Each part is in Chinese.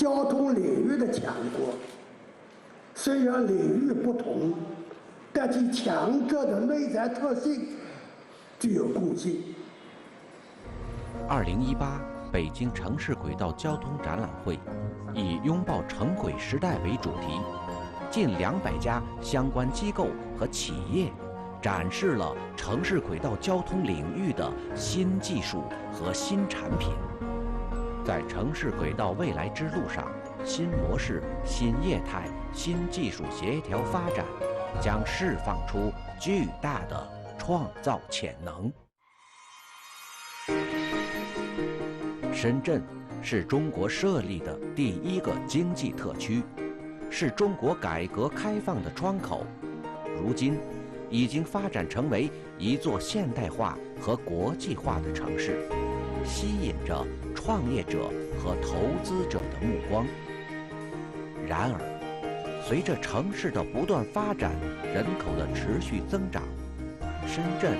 交通领域的强国。虽然领域不同，但其强者的内在特性具有共性。2018北京城市轨道交通展览会以“拥抱城轨时代”为主题，近200家相关机构和企业展示了城市轨道交通领域的新技术和新产品。在城市轨道未来之路上，新模式、新业态、新技术协调发展将释放出巨大的创造潜能。深圳是中国设立的第1个经济特区，是中国改革开放的窗口。如今，已经发展成为一座现代化和国际化的城市，吸引着创业者和投资者的目光。然而，随着城市的不断发展，人口的持续增长，深圳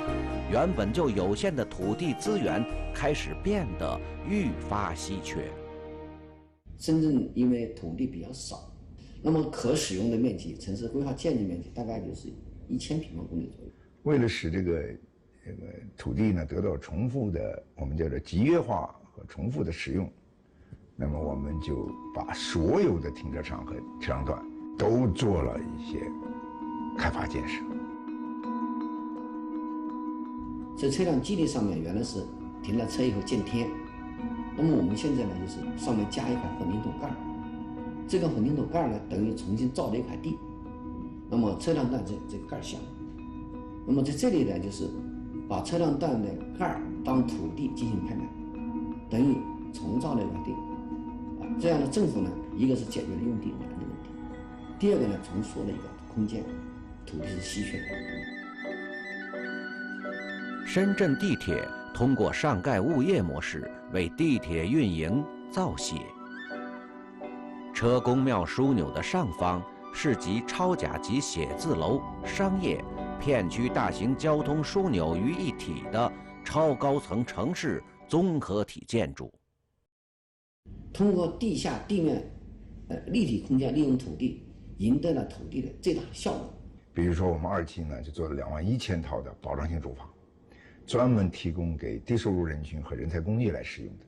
原本就有限的土地资源开始变得愈发稀缺。深圳因为土地比较少，那么可使用的面积，城市规划建筑面积大概就是1000平方公里左右。为了使这个土地呢得到重复的，我们叫做集约化和重复的使用，那么我们就把所有的停车场和车辆段都做了一些开发建设。在车辆基地上面原来是停了车以后建天，那么我们现在呢就是上面加一块混凝土盖，这个混凝土盖呢等于重新造了一块地，那么车辆段这个盖下，那么在这里呢就是把车辆段的盖当土地进行拍卖，等于重造了一块地。这样的政府呢，一个是解决了用地难的问题，第二个呢重塑了一个空间，土地是稀缺的。深圳地铁通过上盖物业模式为地铁运营造血。车公庙枢纽的上方是集超甲级写字楼、商业、片区大型交通枢纽于一体的超高层城市综合体建筑。通过地下地面立体空间利用土地，赢得了土地的最大的效果。比如说我们2期呢就做了21000套的保障性住房，专门提供给低收入人群和人才工业来使用的。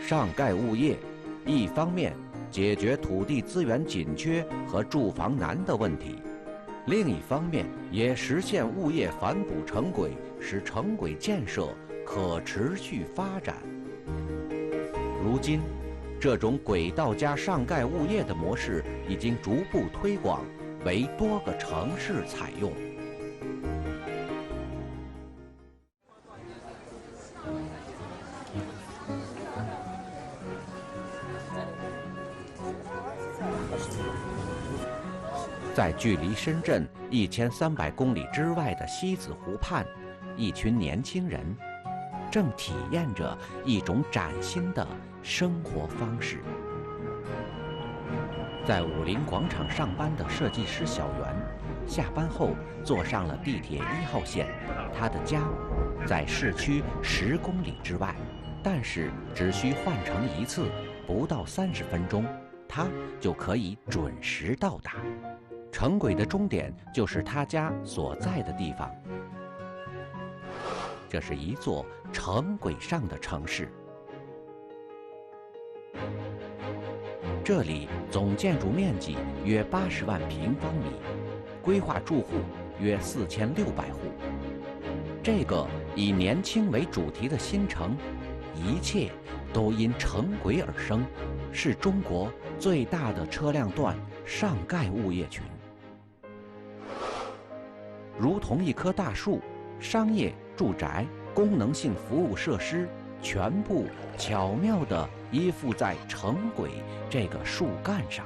上盖物业一方面解决土地资源紧缺和住房难的问题，另一方面也实现物业反哺城轨，使城轨建设可持续发展。如今，这种轨道加上盖物业的模式已经逐步推广，为多个城市采用。在距离深圳1300公里之外的西子湖畔，一群年轻人正体验着一种崭新的生活方式。在武林广场上班的设计师小袁，下班后坐上了地铁1号线。他的家在市区10公里之外，但是只需换乘一次，不到30分钟，他就可以准时到达。城轨的终点就是他家所在的地方。这是一座城轨上的城市，这里总建筑面积约80万平方米，规划住户约4600户。这个以年轻为主题的新城，一切都因城轨而生，是中国最大的车辆段上盖物业群。如同一棵大树，商业、住宅、功能性服务设施全部巧妙地依附在城轨这个树干上。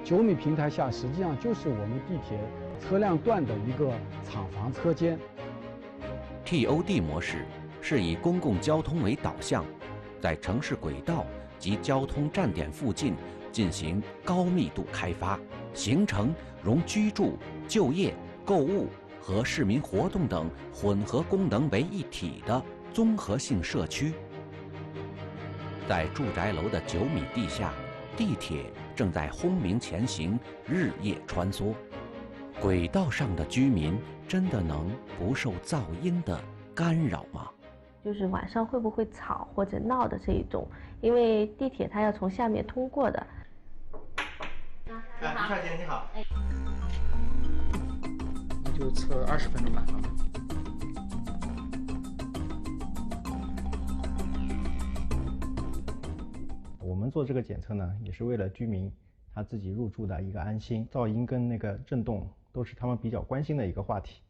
9米平台下实际上就是我们地铁车辆段的一个厂房车间。TOD 模式是以公共交通为导向，在城市轨道及交通站点附近进行高密度开发，形成融居住、就业、购物和市民活动等混合功能为一体的综合性社区。在住宅楼的9米地下，地铁正在轰鸣前行，日夜穿梭。轨道上的居民真的能不受噪音的干扰吗？就是晚上会不会吵或者闹的这一种，因为地铁它要从下面通过的。李小姐你好。那就测20分钟吧。我们做这个检测呢，也是为了居民他自己入住的一个安心。噪音跟那个震动都是他们比较关心的一个话题。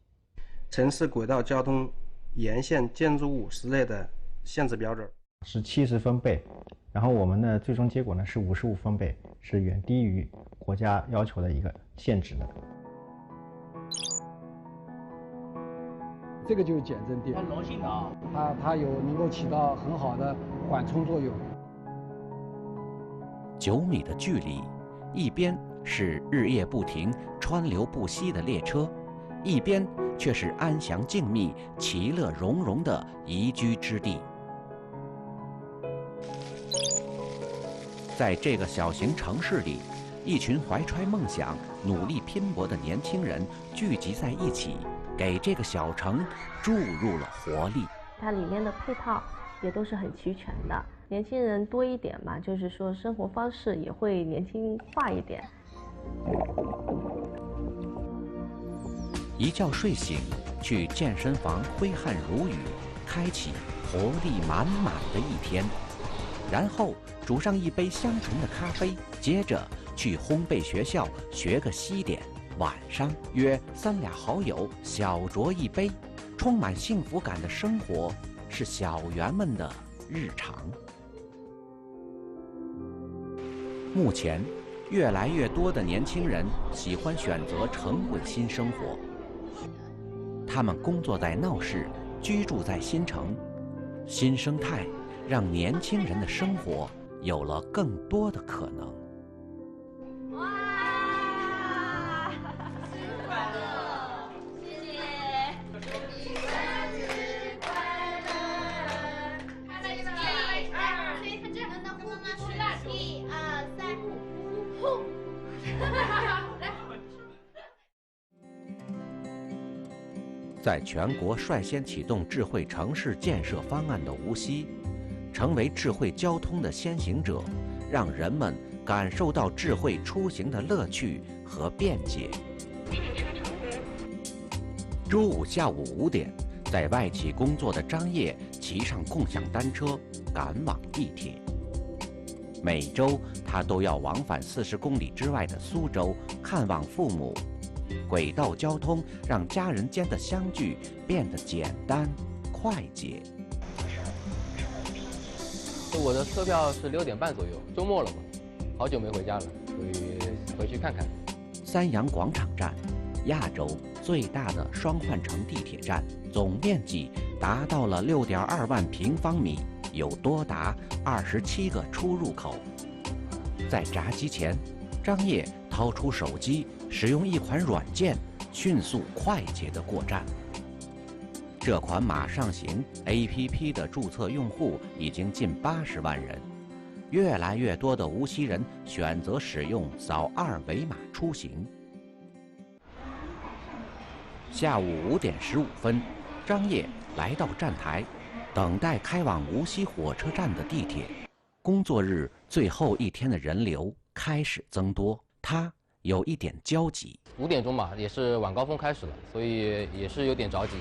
城市轨道交通沿线建筑物室内的限制标准是70分贝，然后我们的最终结果呢是55分贝，是远低于国家要求的一个限值的。这个就是减震垫，很柔性的啊，它有能够起到很好的缓冲作用。9米的距离，一边是日夜不停、川流不息的列车，一边却是安详静谧、其乐融融的宜居之地。在这个小型城市里，一群怀揣梦想、努力拼搏的年轻人聚集在一起，给这个小城注入了活力。它里面的配套也都是很齐全的，年轻人多一点嘛，就是说生活方式也会年轻化一点。一觉睡醒，去健身房挥汗如雨，开启活力满满的一天。然后煮上一杯香醇的咖啡，接着去烘焙学校学个西点。晚上约3俩好友小酌一杯，充满幸福感的生活是小圆们的日常。目前，越来越多的年轻人喜欢选择城轨新生活。他们工作在闹市，居住在新城，新生态让年轻人的生活有了更多的可能。哇！生日快乐！谢谢！生日快乐！开心1、2、3，看这样，那呼吗？是1、2、3，呼！来。在全国率先启动智慧城市建设方案的无锡，成为智慧交通的先行者，让人们感受到智慧出行的乐趣和便捷。周五下午5点，在外企工作的张烨骑上共享单车赶往地铁。每周他都要往返40公里之外的苏州看望父母。轨道交通让家人间的相聚变得简单快捷。我的车票是6点半左右，周末了嘛，好久没回家了，所以回去看看。三阳广场站，亚洲最大的双换乘地铁站，总面积达到了6.2万平方米，有多达27个出入口。在闸机前，张烨掏出手机，使用一款软件，迅速快捷地过站。这款马上行 APP 的注册用户已经近80万人，越来越多的无锡人选择使用扫2维码出行。下午5点15分，张烨来到站台，等待开往无锡火车站的地铁。工作日最后一天的人流开始增多，他有一点焦急。5点钟吧，也是晚高峰开始了，所以也是有点着急。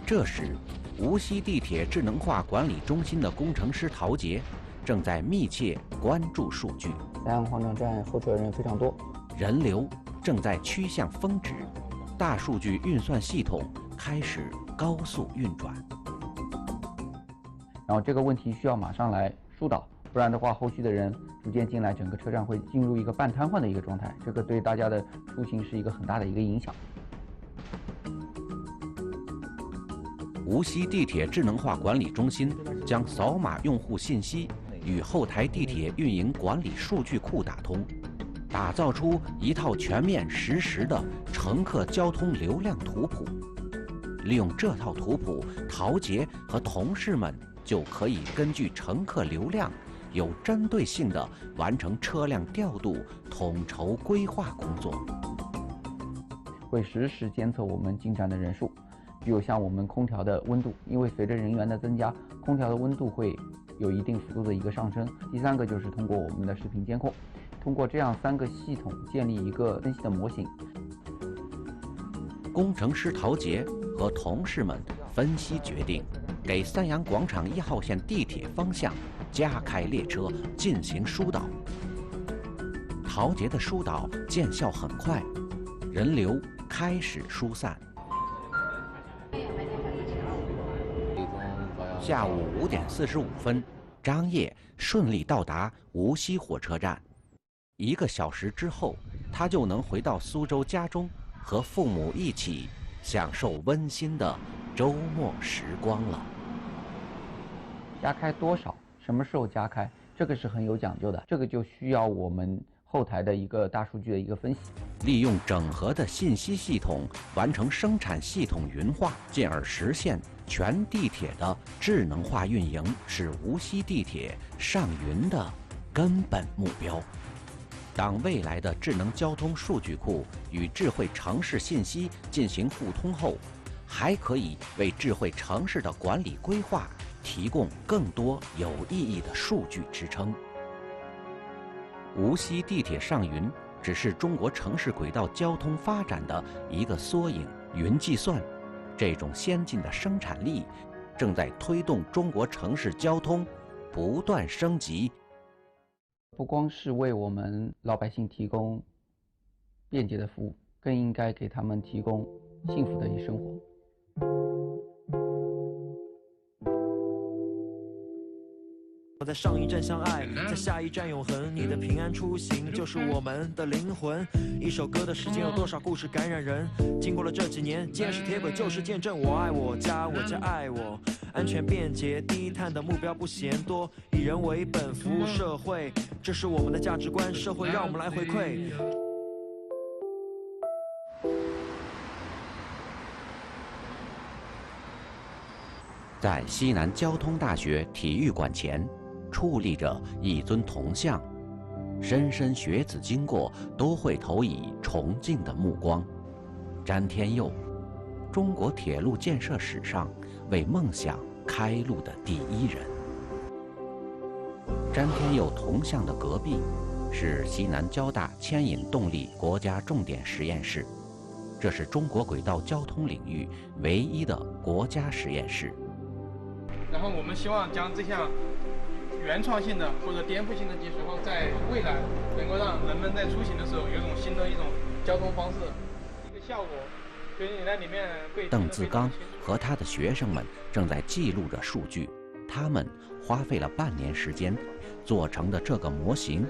这时，无锡地铁智能化管理中心的工程师陶杰正在密切关注数据。三阳广场站候车人非常多，人流正在趋向峰值，大数据运算系统开始高速运转。然后这个问题需要马上来疏导，不然的话，后续的人逐渐进来，整个车站会进入一个半瘫痪的一个状态，这个对大家的出行是一个很大的一个影响。无锡地铁智能化管理中心将扫码用户信息与后台地铁运营管理数据库打通，打造出一套全面实时的乘客交通流量图谱。利用这套图谱，陶杰和同事们就可以根据乘客流量，有针对性地完成车辆调度、统筹规划工作。会实时监测我们进站的人数，比如像我们空调的温度，因为随着人员的增加，空调的温度会有一定幅度的一个上升。第三个就是通过我们的视频监控，通过这样3个系统建立一个分析的模型。工程师陶杰和同事们分析决定，给三阳广场1号线地铁方向加开列车进行疏导。陶杰的疏导见效很快，人流开始疏散。下午5点45分，张烨顺利到达无锡火车站。1个小时之后，他就能回到苏州家中，和父母一起享受温馨的周末时光了。加开多少？什么时候加开？这个是很有讲究的，这个就需要我们后台的一个大数据的一个分析。利用整合的信息系统完成生产系统云化，进而实现全地铁的智能化运营，是无锡地铁上云的根本目标。当未来的智能交通数据库与智慧城市信息进行互通后，还可以为智慧城市的管理规划提供更多有意义的数据支撑。无锡地铁上云只是中国城市轨道交通发展的一个缩影，云计算这种先进的生产力正在推动中国城市交通不断升级。不光是为我们老百姓提供便捷的服务，更应该给他们提供幸福的生活。我在上一站相爱，在下一站永恒，你的平安出行就是我们的灵魂。一首歌的时间有多少故事感染人？经过了这几年，坚实铁轨就是见证我爱我家，我家爱我。安全便捷低碳的目标不嫌多，以人为本服务社会，这是我们的价值观，社会让我们来回馈。在西南交通大学体育馆前矗立着一尊铜像，莘莘学子经过都会投以崇敬的目光。詹天佑，中国铁路建设史上为梦想开路的第一人。詹天佑铜像的隔壁是西南交大牵引动力国家重点实验室，这是中国轨道交通领域唯一的国家实验室。然后我们希望将这项原创性的或者颠覆性的技术，在未来能够让人们在出行的时候有一种新的一种交通方式，一个效果。所以你在里面会。邓自刚和他的学生们正在记录着数据，他们花费了半年时间做成的这个模型，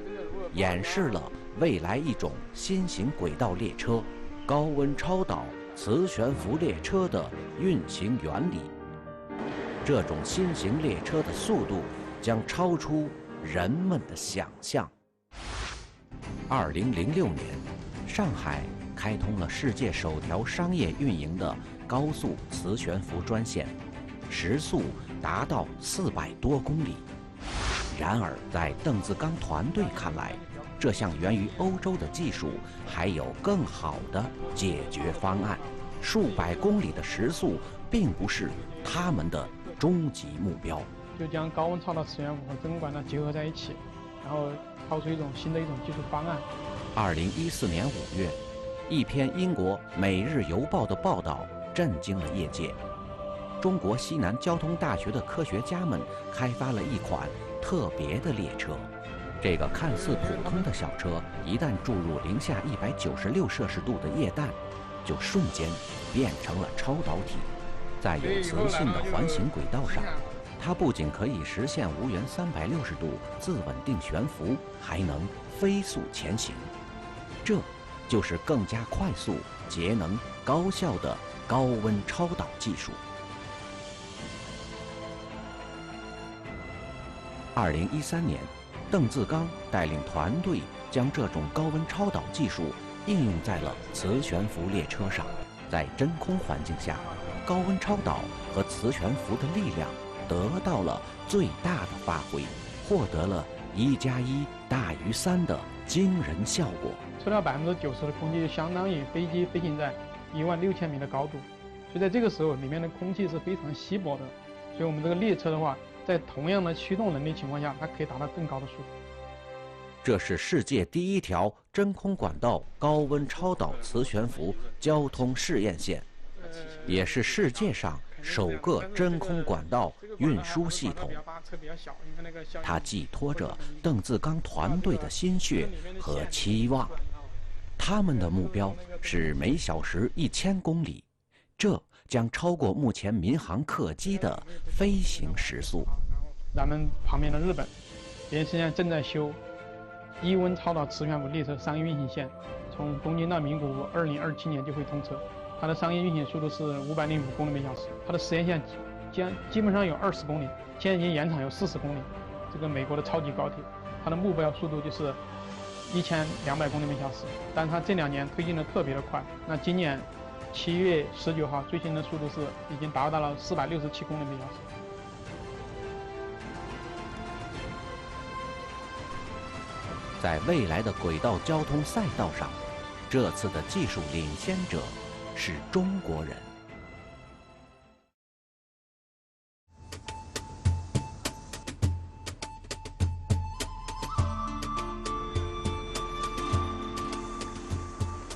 演示了未来一种新型轨道列车——高温超导磁悬浮列车的运行原理。这种新型列车的速度将超出人们的想象。2006年，上海开通了世界首条商业运营的高速磁悬浮专线，时速达到400多公里。然而，在邓自刚团队看来，这项源于欧洲的技术还有更好的解决方案。数百公里的时速并不是他们的终极目标。就将高温超导磁悬浮和针管结合在一起，然后抛出一种新的技术方案。2014年5月，一篇英国《每日邮报》的报道震惊了业界。中国西南交通大学的科学家们开发了一款特别的列车。这个看似普通的小车，一旦注入零下196摄氏度的液氮，就瞬间变成了超导体。在有磁性的环形轨道上，它不仅可以实现无缘360度自稳定悬浮，还能飞速前行。这就是更加快速、节能、高效的高温超导技术。2013年，邓自刚带领团队将这种高温超导技术应用在了磁悬浮列车上。在真空环境下，高温超导和磁悬浮的力量得到了最大的发挥，获得了1+1=3的惊人效果。抽掉90%的空气，就相当于飞机飞行在16000米的高度，所以在这个时候，里面的空气是非常稀薄的。所以我们这个列车的话，在同样的驱动能力情况下，它可以达到更高的速度。这是世界第一条真空管道高温超导磁悬浮交通试验线，也是世界上首个真空管道运输系统。它寄托着邓自刚团队的心血和期望。他们的目标是每小时1000公里，这将超过目前民航客机的飞行时速。咱们旁边的日本，现在正在修低温超导磁悬浮列车商业运行线，从东京到名古屋，2027年就会通车。它的商业运行速度是505公里每小时，它的实验线基本上有20公里，现在已经延长有40公里。这个美国的超级高铁，它的目标速度就是1200公里每小时，但是它这2年推进的特别的快。那今年7月19号最新的速度是已经达到了467公里每小时。在未来的轨道交通赛道上，这次的技术领先者是中国人。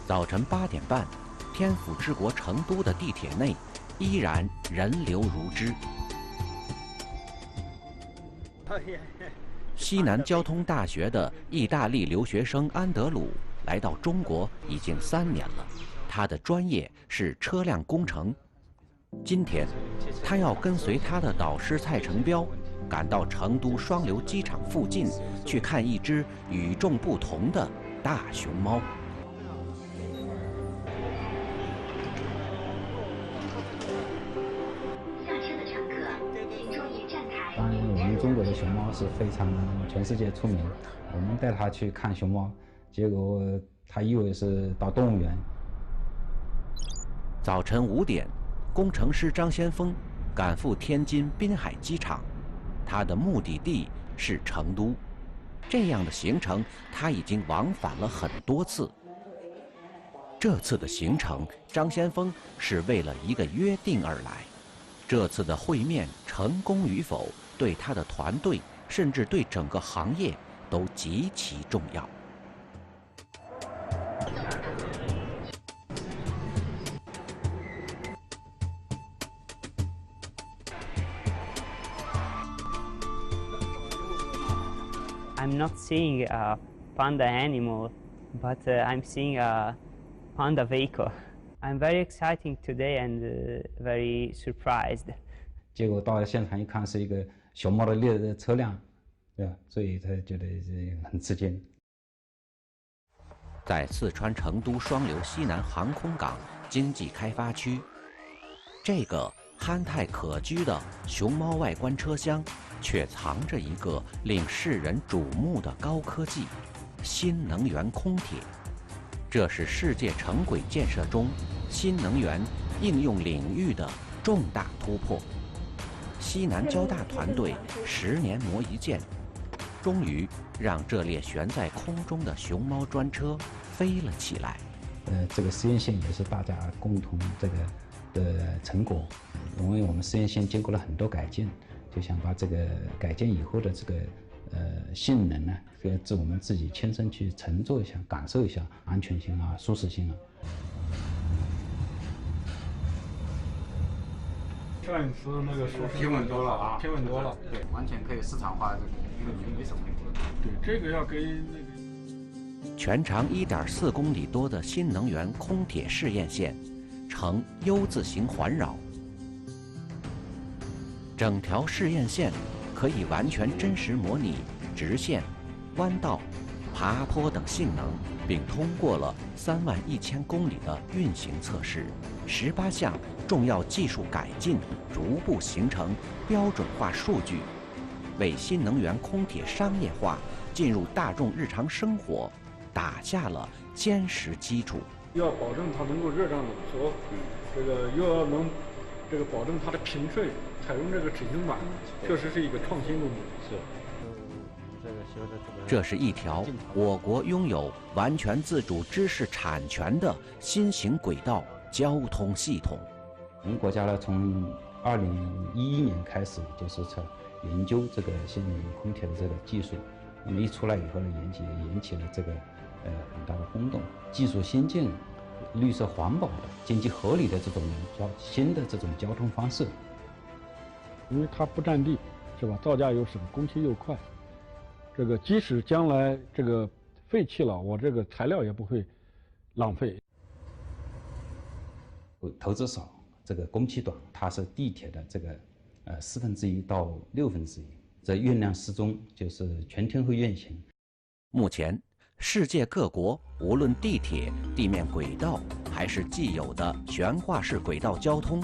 早晨8点半，天府之国成都的地铁内依然人流如织。西南交通大学的意大利留学生安德鲁来到中国已经3年了，他的专业是车辆工程。今天，他要跟随他的导师蔡成彪赶到成都双流机场附近，去看一只与众不同的大熊猫。当然，我们中国的熊猫是非常全世界出名。我们带他去看熊猫，结果他以为是到动物园。早晨5点，工程师张先锋赶赴天津滨海机场，他的目的地是成都。这样的行程他已经往返了很多次。这次的行程，张先锋是为了一个约定而来。这次的会面成功与否，对他的团队，甚至对整个行业都极其重要。I'm not seeing a panda animal, but I'm seeing a panda vehicle. I'm very excited today and very surprised. 结果到了现场一看，是一个熊猫的列的车辆，对吧？所以他觉得是很吃惊。在四川成都双流西南航空港经济开发区，这个憨态可掬的熊猫外观车厢，却藏着一个令世人瞩目的高科技——新能源空铁。这是世界城轨建设中新能源应用领域的重大突破。西南交大团队10年磨一剑，终于让这列悬在空中的熊猫专车飞了起来。这个实验线也是大家共同这个的成果，因为我们实验线经过了很多改进，就想把这个改进以后的这个性能呢，我们自己亲身去乘坐一下，感受一下安全性啊、舒适性啊。上一次那个说平稳多了啊，平稳多了，对，完全可以市场化，这个没什么问题。对，这个要跟那个全长1.4公里多的新能源空铁试验线，呈 U 字形环绕，整条试验线可以完全真实模拟直线、弯道、爬坡等性能，并通过了31000公里的运行测试，18项重要技术改进逐步形成标准化数据，为新能源空铁商业化进入大众日常生活打下了坚实基础。要保证它能够热胀冷缩，这个又要能这个保证它的平顺，采用这个齿形板，确实是一个创新工作。这是一条我国拥有完全自主知识产权的新型轨道交通系统。我们国家呢，从2011年开始，就是在研究这个新能源空调的这个技术。那么一出来以后呢，引起了这个很大的轰动。技术先进、绿色环保的、经济合理的这种新的这种交通方式。因为它不占地，是吧？造价又省，工期又快。这个即使将来这个废弃了，我这个材料也不会浪费。投资少，这个工期短，它是地铁的这个1/4到1/6，这运量适中，就是全天候运行。目前，世界各国无论地铁、地面轨道，还是既有的悬挂式轨道交通，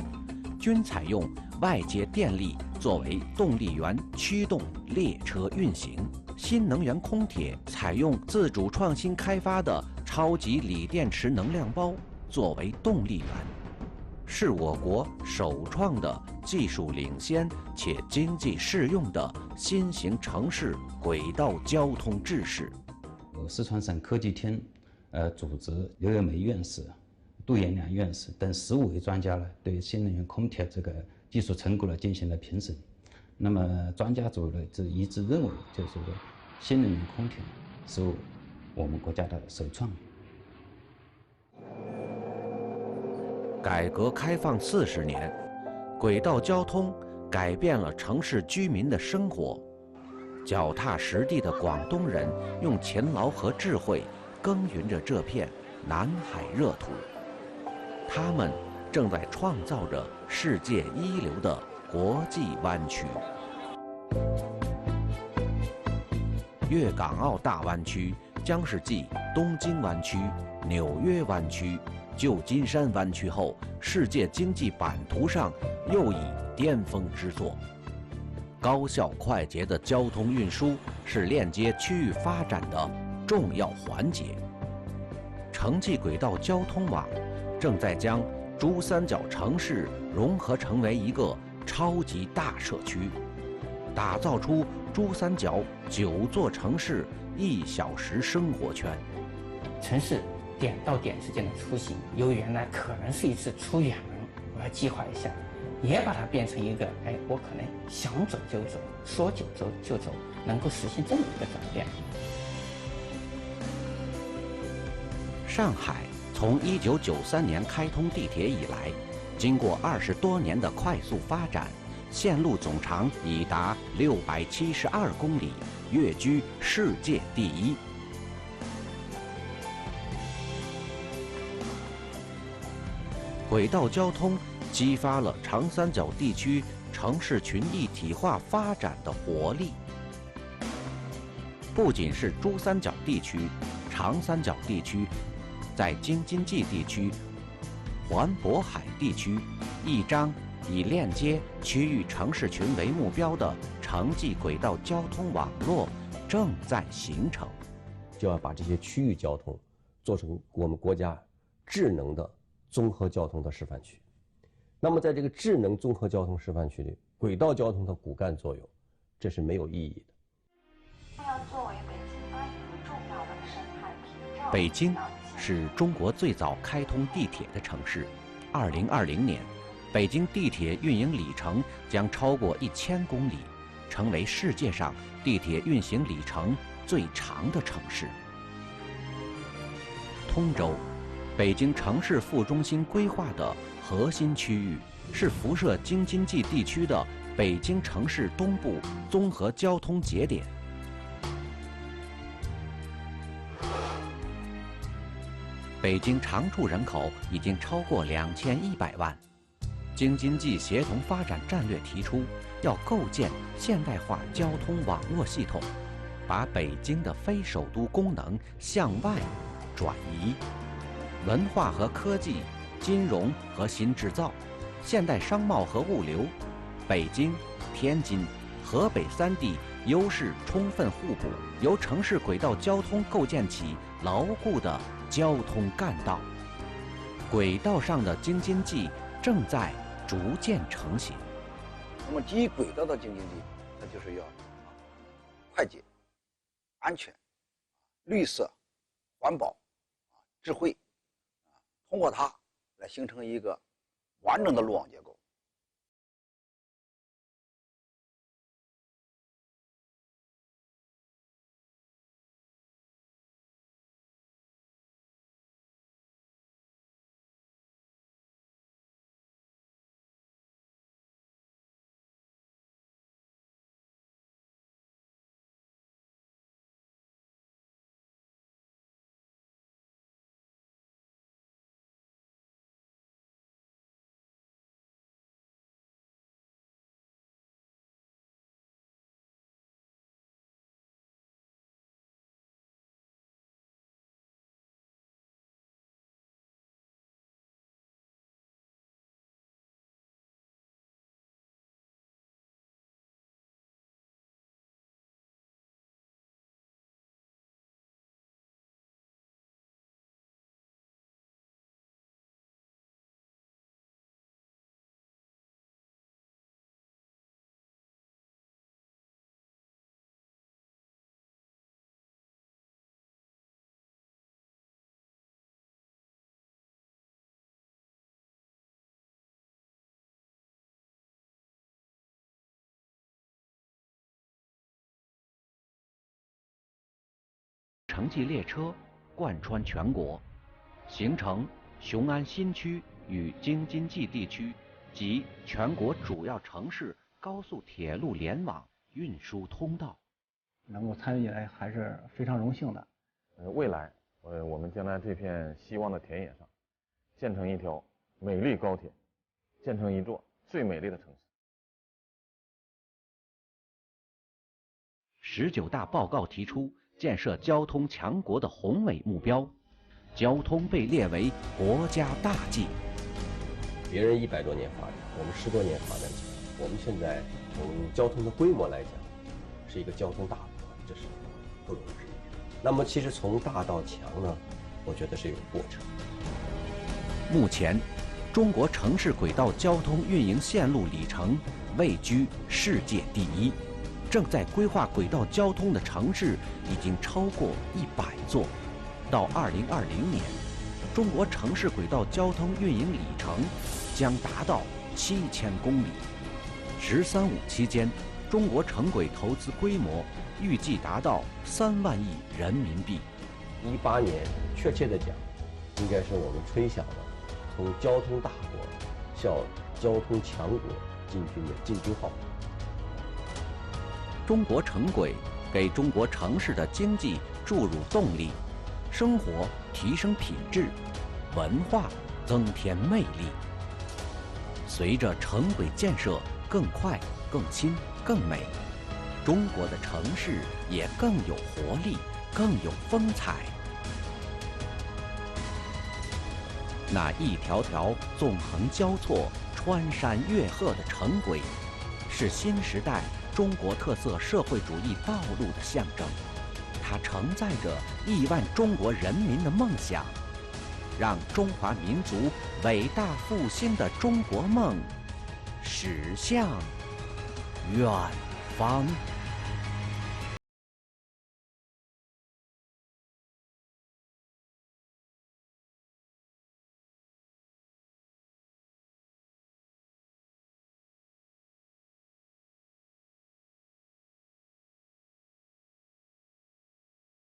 均采用外接电力作为动力源驱动列车运行。新能源空铁采用自主创新开发的超级锂电池能量包作为动力源，是我国首创的技术领先且经济适用的新型城市轨道交通制式。四川省科技厅组织刘月梅院士、杜延良院士等15位专家呢，对新能源空调这个技术成果呢进行了评审。那么专家组呢就一致认为，就是说新能源空调是我们国家的首创。改革开放40年，轨道交通改变了城市居民的生活。脚踏实地的广东人用勤劳和智慧耕耘着这片南海热土，他们正在创造着世界一流的国际湾区。粤港澳大湾区将是继东京湾区、纽约湾区、旧金山湾区后，世界经济版图上又以巅峰之作。高效快捷的交通运输是链接区域发展的重要环节。城际轨道交通网正在将珠三角城市融合成为一个超级大社区，打造出珠三角9座城市1小时生活圈。城市点到点之间的出行，由原来可能是一次出远门，我要计划一下，也把它变成一个，我可能想走就走，说走就走，能够实现这么一个转变。上海从1993年开通地铁以来，经过20多年的快速发展，线路总长已达672公里，跃居世界第1。轨道交通激发了长三角地区城市群一体化发展的活力。不仅是珠三角地区、长三角地区，在京津冀地区、环渤海地区，一张以链接区域城市群为目标的城际轨道交通网络正在形成。就要把这些区域交通做成我们国家智能的综合交通的示范区。那么在这个智能综合交通示范区里，轨道交通的骨干作用，这是没有意义的。北京是中国最早开通地铁的城市。2020年，北京地铁运营里程将超过1000公里，成为世界上地铁运行里程最长的城市。通州，北京城市副中心规划的核心区域，是辐射京津冀地区的北京城市东部综合交通节点。北京常住人口已经超过2100万。京津冀协同发展战略提出，要构建现代化交通网络系统，把北京的非首都功能向外转移。文化和科技、金融和新制造、现代商贸和物流，北京、天津、河北3地优势充分互补，由城市轨道交通构建起牢固的交通干道。轨道上的京津冀正在逐渐成型。那么基于轨道的经济，那就是要快捷、安全、绿色、环保、智慧，通过它来形成一个完整的路网结构。城际列车贯穿全国，形成雄安新区与京津冀地区及全国主要城市高速铁路联网运输通道。能够参与进来还是非常荣幸的。未来，我们将在这片希望的田野上，建成一条美丽高铁，建成一座最美丽的城市。19大报告提出建设交通强国的宏伟目标，交通被列为国家大计。别人100多年发展，我们10多年发展起来。我们现在从交通的规模来讲，是一个交通大国，这是不容置疑的。那么其实从大到强呢，我觉得是有过程。目前，中国城市轨道交通运营线路里程位居世界第1。正在规划轨道交通的城市已经超过100座。到2020年，中国城市轨道交通运营里程将达到7000公里。“13五”期间，中国城轨投资规模预计达到3万亿人民币。18年，确切的讲，应该是我们吹响了从交通大国向交通强国进军的进军号。中国城轨给中国城市的经济注入动力，生活提升品质，文化增添魅力。随着城轨建设更快、更新、更美，中国的城市也更有活力，更有风采。那一条条纵横交错、穿山越壑的城轨，是新时代中国特色社会主义道路的象征，它承载着亿万中国人民的梦想，让中华民族伟大复兴的中国梦驶向远方。